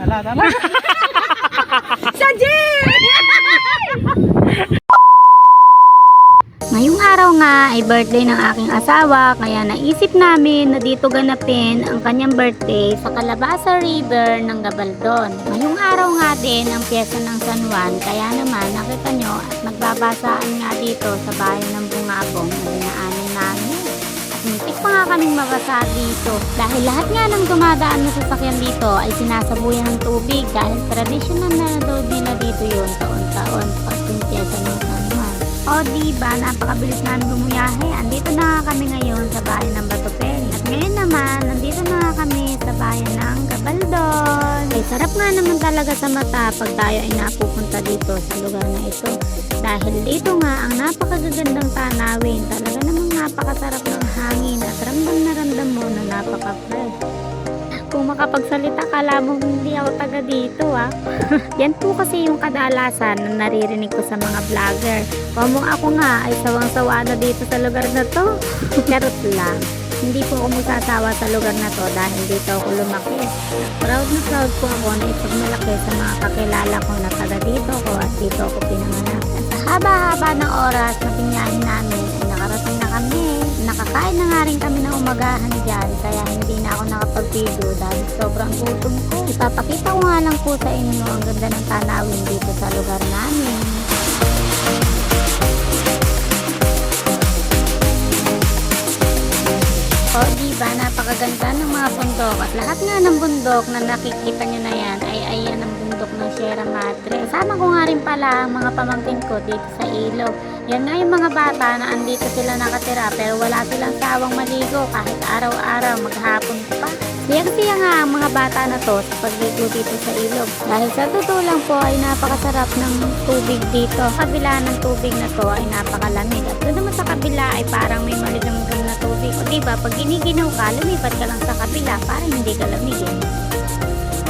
Tala. Sa gym! Ngayong araw nga ay birthday ng aking asawa, kaya naisip namin na dito ganapin ang kanyang birthday sa Calabasa River ng Gabaldon. Ngayong araw nga din ang piyesta ng San Juan, kaya naman nakita nyo at nagbabasaan nga dito sa bayan ng Bungabong na dinaanan namin. At muntik pa nga kaming mabasa dito dahil lahat nga ng dumadaan na sasakyan dito ay sinasabuyan ng tubig dahil traditional na daw nila dito yun taon-taon pag piyesta ng San Juan. O diba, napakabilis namin bumuyahe. Andito na nga kami ngayon sa bayan ng Batopel. At ngayon naman, nandito na nga kami sa bayan ng Gabaldon. Ay sarap nga naman talaga sa mata pag tayo ay napupunta dito sa lugar na ito. Dahil dito nga ang napakagagandang tanawin. Talaga namang napakasarap ng hangin at ramdam na ramdam mo na napaka-fresh. Kung makapagsalita, kala mo hindi ako taga dito Yan po kasi yung kadalasan na naririnig ko sa mga vlogger. Kung ako nga ay sawang-sawa na dito sa lugar na to. Charot lang. Hindi po ako magsasawa sa lugar na to dahil dito ako lumaki. Proud na proud po ako na ipagmalaki sa mga kakilala ko na taga dito ko at dito ako pinanganak. At sa haba-haba ng oras na pinyahin namin ay nakarating na kami. Nakakain na nga rin kami ng umagahan dyan kaya hindi na ako nakapag-video dahil sobrang gutom ko. Ipapakita ko nga lang po sa inyo ang ganda ng tanawin dito sa lugar namin. O diba, napakaganda ng mga bundok at lahat nga ng bundok na nakikita nyo na yan ay ayan ang bundok ng Sierra Madre. Kasama ko nga rin pala ang mga pamangkin ko dito sa ilog. Yan nga yung mga bata na andito sila nakatira pero wala silang sawang maligo kahit araw-araw maghapon pa. Siyang-siya nga ang mga bata na to sa pagligo dito sa ilog. Dahil sa totoo lang po ay napakasarap ng tubig dito. Kabila ng tubig na to ay napakalamig. At doon naman sa kabila ay parang may maligamgam na tubig. O diba, pag giniginaw ka, lumipat ka lang sa kabila para hindi ka lamigin.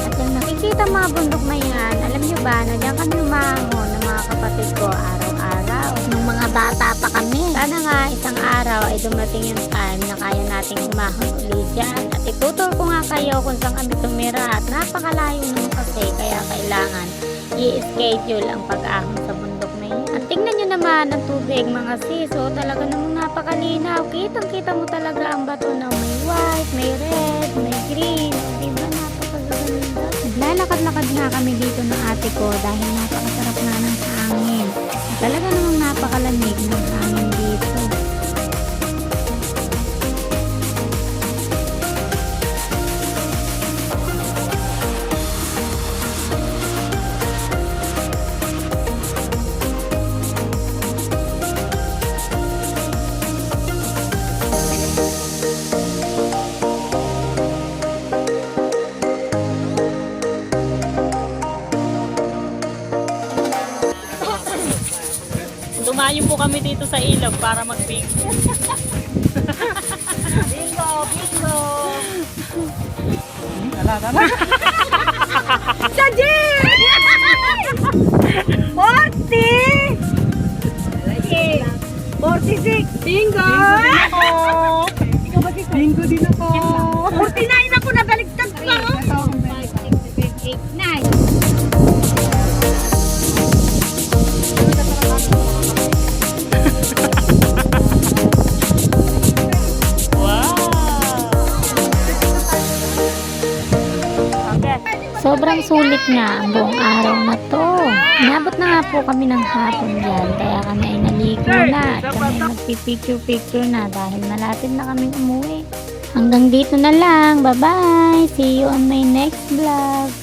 At yung nakikita mga bundok na yan, alam nyo ba na diyan kami umangon ng mga kapatid ko araw-araw. Nung mga bata pa kami. Sana nga isang araw ay dumating yung time na kaya nating umahon ulit dyan. At itutur ko nga kayo kung saan kami tumira at napakalayo naman kasi kaya kailangan i-schedule ang pag-ahon sa bundok na yun. At tingnan nyo naman ang tubig mga sis. O talaga namang napakalinaw. Kitang-kita mo talaga ang bato na may white, may red, may green. O diba napakaganda. Naglalakad-lakad nga kami dito ng ate ko dahil napakasarap na ng hangin. At talaga namang napakalamig ng hangin dito. Dumayo po kami dito sa ilog para mag-bingo. Bingo! Tala. Sa gym! 40! 46! Bingo! Bingo din ako. 49 ako, nabaligtad ko! 5, 6, 7, 8, 9. Sobrang sulit nga ang buong araw na to. Inabot na nga po kami ng hapon dyan, kaya kami ay naligo na at kami ay magpipicture-picture na dahil malapit na kaming umuwi. Hanggang dito na lang. Bye-bye! See you on my next vlog.